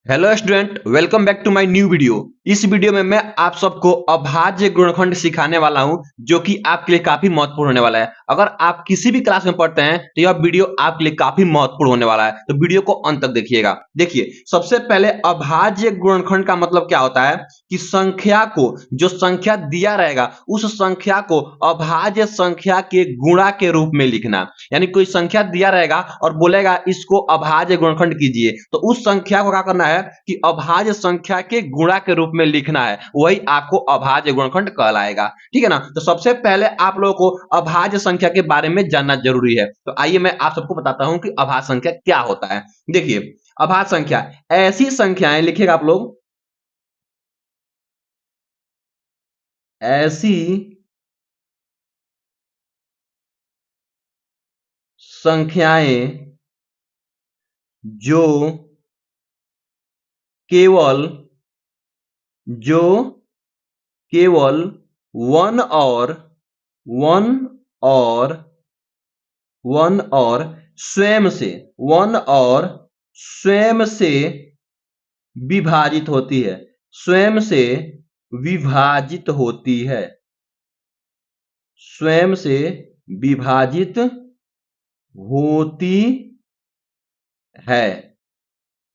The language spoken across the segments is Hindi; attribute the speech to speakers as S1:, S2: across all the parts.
S1: Hello student, welcome back to my new video. इस वीडियो में मैं आप सबको अभाज्य गुणनखंड सिखाने वाला हूं, जो कि आपके लिए काफी महत्वपूर्ण होने वाला है। अगर आप किसी भी क्लास में पढ़ते हैं तो यह वीडियो आपके लिए काफी महत्वपूर्ण होने वाला है, तो वीडियो को अंत तक देखिएगा। देखिए, सबसे पहले अभाज्य गुणनखंड का मतलब क्या होता है कि संख्या को, जो संख्या दिया रहेगा उस संख्या को अभाज्य संख्या के गुणा के रूप में लिखना। यानी कोई संख्या दिया रहेगा और बोलेगा इसको अभाज्य गुणनखंड कीजिए, तो उस संख्या को क्या करना है कि अभाज्य संख्या के गुणा के रूप में लिखना है, वही आपको अभाज्य गुणनखंड कहलाएगा। ठीक है ना। तो सबसे पहले आप लोगों को अभाज्य संख्या के बारे में जानना जरूरी है। तो आइए मैं आप सबको बताता हूं कि अभाज्य संख्या क्या होता है। देखिए, अभाज्य संख्या ऐसी संख्याएं, लिखिएगा आप लोग, ऐसी संख्याएं जो केवल जो केवल वन और वन और वन और स्वयं से वन और स्वयं से विभाजित होती है, स्वयं से विभाजित होती है, स्वयं से विभाजित होती है,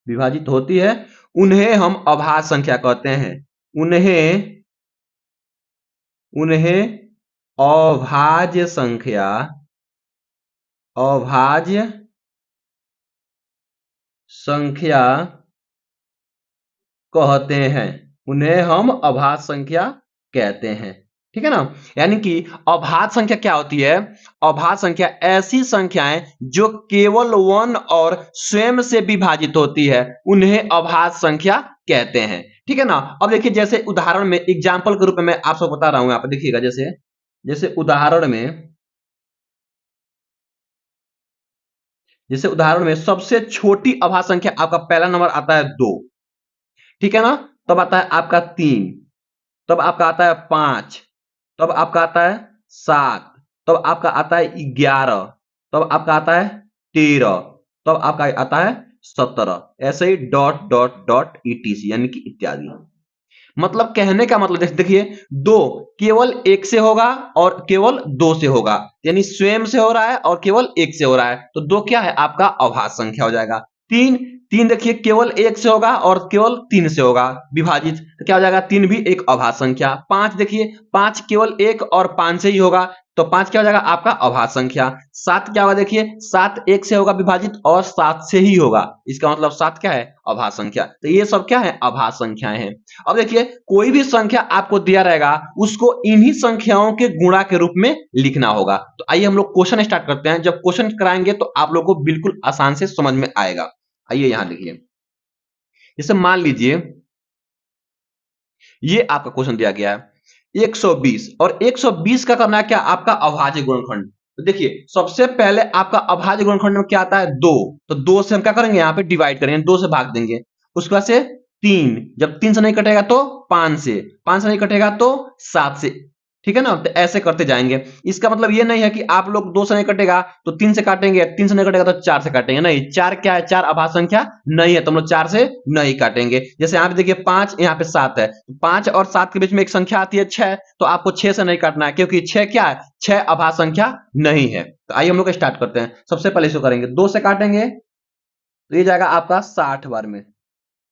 S1: विभाजित होती है, उन्हें हम अभाज्य संख्या कहते हैं। उन्हें उन्हें अभाज्य संख्या, अभाज्य संख्या कहते हैं। उन्हें हम अभाज्य संख्या कहते हैं। ठीक है ना। यानी कि अभाज्य संख्या क्या होती है? अभाज्य संख्या ऐसी संख्याएं जो केवल वन और स्वयं से विभाजित होती है, उन्हें अभाज्य संख्या कहते हैं। ठीक है ना। अब देखिए, जैसे उदाहरण में, एग्जाम्पल के रूप में मैं आप सबको बता रहा हूं, यहाँ पे देखिएगा। जैसे जैसे उदाहरण में जैसे उदाहरण में सबसे छोटी अभाज्य संख्या आपका पहला नंबर आता है 2। ठीक है ना। तब आता है आपका 3, तब आपका आता है 5, तब आपका आता है 7, तब आपका आता है 11, तब आपका आता है 13, तब आपका आता है 17, ऐसे ही डॉट डॉट डॉट ईटीसी, यानी कि इत्यादि। मतलब कहने का मतलब देखिए, दो केवल एक से होगा और केवल दो से होगा, यानी स्वयं से हो रहा है और केवल एक से हो रहा है, तो दो क्या है? आपका अभाज्य संख्या हो जाएगा। तीन तीन देखिए, केवल एक से होगा और केवल तीन से होगा विभाजित, तो क्या हो जाएगा? तीन भी एक अभाज्य संख्या। पांच देखिए, पांच केवल एक और पांच से ही होगा, तो पांच क्या हो जाएगा? आपका अभाज्य संख्या। सात क्या होगा? देखिए, सात एक से होगा विभाजित और सात से ही होगा, इसका मतलब सात क्या है? अभाज्य संख्या। तो ये सब क्या है? अभाज्य संख्याएं हैं। अब देखिए, कोई भी संख्या आपको दिया रहेगा, उसको इन्हीं संख्याओं के गुणा के रूप में लिखना होगा। तो आइए हम लोग क्वेश्चन स्टार्ट करते हैं। जब क्वेश्चन कराएंगे तो आप लोगों को बिल्कुल आसान से समझ में आएगा। आइए यहां लिखिए। जैसे मान लीजिए ये आपका क्वेश्चन दिया गया है 120, और 120 का करना है क्या? आपका अभाज्य गुणनखंड। तो देखिए, सबसे पहले आपका अभाज्य गुणनखंड में क्या आता है? 2। तो 2 से हम क्या करेंगे? यहाँ पे डिवाइड करेंगे, 2 से भाग देंगे। उसके बाद से 3, जब 3 से नहीं कटेगा तो 5 से, 5 से नहीं कटेगा तो 7 से। ठीक है ना। तो ऐसे करते जाएंगे। इसका मतलब ये नहीं है कि आप लोग 2 से नहीं कटेगा तो 3 से काटेंगे, 3 से नहीं कटेगा तो 4 से काटेंगे। नहीं, 4 क्या है? 4 अभाज्य संख्या नहीं है, तो हम लोग 4 से नहीं काटेंगे। जैसे यहाँ पे देखिए 5, यहाँ पे 7 है, 5 और 7 के बीच में एक संख्या आती है 6, तो आपको 6 से नहीं काटना है, क्योंकि 6 क्या है? 6 अभाज्य संख्या नहीं है। तो आइए हम लोग स्टार्ट करते हैं। सबसे पहले इसको करेंगे, 2 से काटेंगे तो ये जाएगा आपका 60 बार में।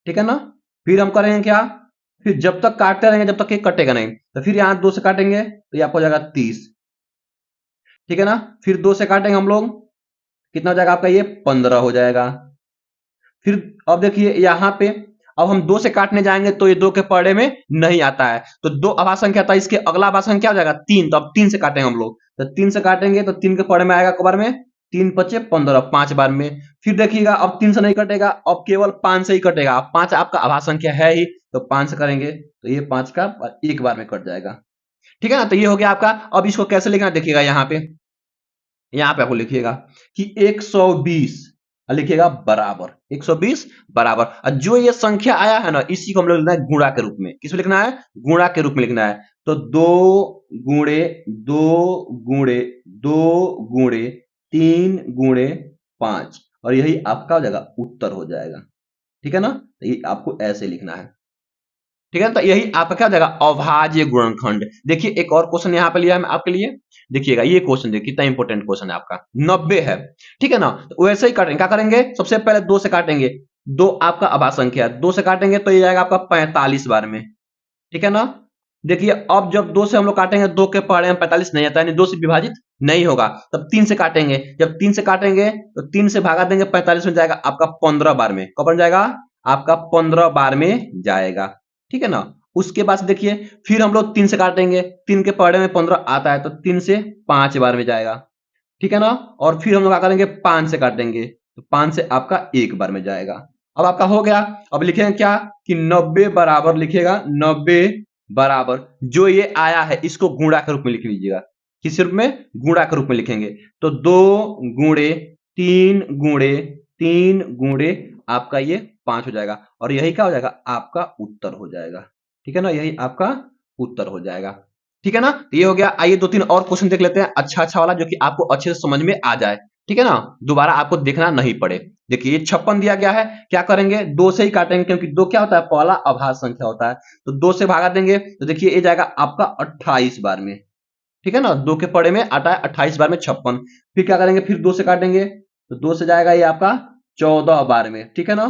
S1: ठीक है ना। फिर हम करेंगे क्या? फिर जब तक काटते रहेंगे जब तक ये कटेगा नहीं, तो फिर यहाँ 2 से काटेंगे तो ये आपको हो जाएगा 30। ठीक है ना। फिर 2 से काटेंगे हम लोग, कितना हो जाएगा आपका? ये 15 हो जाएगा। फिर अब देखिए यहाँ पे, अब हम 2 से काटने जाएंगे तो ये 2 के पढ़े में नहीं आता है, तो 2 अभाज्य संख्या था, इसके अगला अभाज्य संख्या हो जाएगा 3, तो अब 3 से काटेंगे हम लोग। तो 3 से काटेंगे तो 3 के पढ़े में आएगा बार में, 3 पचे 15, 5 बार में। फिर देखिएगा, अब 3 से नहीं कटेगा, अब केवल 5 से ही कटेगा। 5 आपका अभाज्य संख्या है ही, तो 5 से करेंगे तो ये 5 का एक बार में कट जाएगा। ठीक है ना। तो ये हो गया आपका। अब इसको कैसे लिखना देखिएगा, यहाँ पे आपको लिखिएगा कि 120 लिखिएगा बराबर 120 बराबर, और जो ये संख्या आया है ना, इसी को हम लोग लिखना है गुणा के रूप में। किसमें लिखना है? गुणा के रूप में लिखना है। तो 2 गुणे 2 गुणे 2 गुणे 3 गुणे 5, और यही आपका हो जाएगा उत्तर हो जाएगा। ठीक है ना, तो ये आपको ऐसे लिखना है। ठीक है, तो यही आपका क्या हो जाएगा, अभाज्य गुणनखंड। देखिए एक और क्वेश्चन यहाँ पे लिया है आपके लिए, देखिएगा ये क्वेश्चन देखिए कितना इंपॉर्टेंट क्वेश्चन है आपका। 90 है, ठीक है ना, तो वैसे ही काटेंगे, क्या करेंगे, सबसे पहले 2 से काटेंगे, 2 आपका अभाज्य संख्या है, 2 से काटेंगे तो ये जाएगा आपका 45 बार में, ठीक है ना। देखिए अब जब 2 से हम लोग काटेंगे, 2 के पहाड़े में 45 नहीं आता, यानी 2 से विभाजित नहीं होगा, तब 3 से काटेंगे, जब 3 से काटेंगे तो 3 से भागा देंगे 45 में, जाएगा आपका 15 बार में, कब बन जाएगा आपका 15 बार में जाएगा, ठीक है ना। उसके बाद देखिए फिर हम लोग 3 से काटेंगे, 3 के पहाड़े में 15 आता है, तो 3 से 5 बार में जाएगा, ठीक है ना। और फिर हम लोग क्या करेंगे, 5 से काटेंगे, तो 5 से आपका 1 बार में जाएगा। अब आपका हो गया। अब लिखेंगे क्या कि 90 बराबर, लिखेगा 90 बराबर, जो ये आया है इसको गुणा के रूप में लिख लीजिएगा, किस रूप में, गुणा के रूप में लिखेंगे, तो 2 गुणे 3 गुणे 3 गुणे आपका ये 5 हो जाएगा, और यही क्या हो जाएगा, आपका उत्तर हो जाएगा, ठीक है ना, यही आपका उत्तर हो जाएगा, ठीक है ना। तो ये हो गया। आइए 2-3 और क्वेश्चन देख लेते हैं अच्छा वाला, जो कि आपको अच्छे से समझ में आ जाए, ठीक है ना, दोबारा आपको देखना नहीं पड़े। देखिए ये 56 दिया गया है, क्या करेंगे, 2 से ही काटेंगे, क्योंकि 2 क्या होता है, पहला अभाज्य संख्या होता है, तो 2 से भागा देंगे, तो देखिए ये जाएगा आपका 28 बार में, ठीक है ना, 2 के पड़े में आता है 28 बार में 56। फिर क्या करेंगे, फिर 2 से काटेंगे, तो 2 से जाएगा ये आपका 14 बार में, ठीक है ना।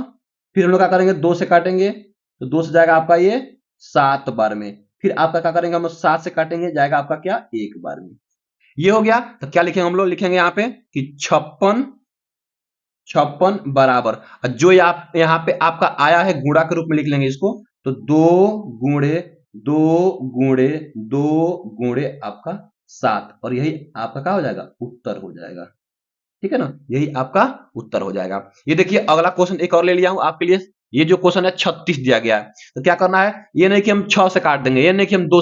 S1: फिर हम लोग क्या करेंगे, 2 से काटेंगे, तो 2 से जाएगा आपका ये 7 बार में। फिर आपका क्या करेंगे, हम 7 से काटेंगे, जाएगा आपका क्या, 1 बार में। ये हो गया। तो क्या लिखेंगे हम लोग, लिखेंगे यहाँ पे कि 56 बराबर, जो यहाँ पे आपका आया है गुणा के रूप में लिख लेंगे इसको, तो 2 गुणे 2 गुणे 2 गुणे आपका 7, और यही आपका क्या हो जाएगा, उत्तर हो जाएगा, ठीक है ना, यही आपका उत्तर हो जाएगा। ये देखिए अगला क्वेश्चन एक और ले लिया हूं आपके लिए। ये जो क्वेश्चन है 36 दिया गया है, तो क्या करना है, ये नहीं कि हम 6 से काट देंगे, ये नहीं कि हम 4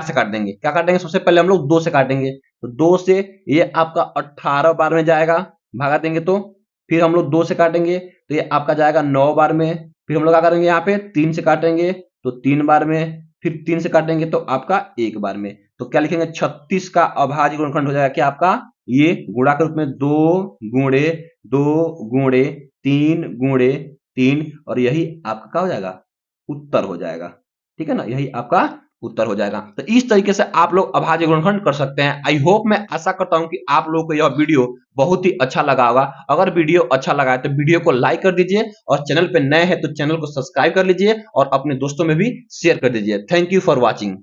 S1: से काट देंगे, क्या काटेंगे, सबसे पहले हम लोग 2 से काटेंगे, तो 2 से ये आपका 18 बार में जाएगा, भागा देंगे तो, फिर हम लोग 2 से काटेंगे, तो ये आपका जाएगा 9 बार में, फिर हम लोग क्या करेंगे, यहाँ पे 3 से काटेंगे तो 3 बार में, फिर 3 से काटेंगे तो आपका 1 बार में। तो क्या लिखेंगे, 36 का अभाज्य गुणनखंड हो जाएगा क्या आपका, ये गुणा के रूप में 2 गुणे 2 गुणे 3 गुणे 3, और यही आपका क्या हो जाएगा, उत्तर हो जाएगा, ठीक है ना, यही आपका उत्तर हो जाएगा। तो इस तरीके से आप लोग अभाज्य गुणनखंड कर सकते हैं। आई होप, मैं आशा करता हूं कि आप लोगों को यह वीडियो बहुत ही अच्छा लगा होगा। अगर वीडियो अच्छा लगा है तो वीडियो को लाइक कर दीजिए, और चैनल पे नए हैं तो चैनल को सब्सक्राइब कर लीजिए, और अपने दोस्तों में भी शेयर कर दीजिए। Thank you for watching.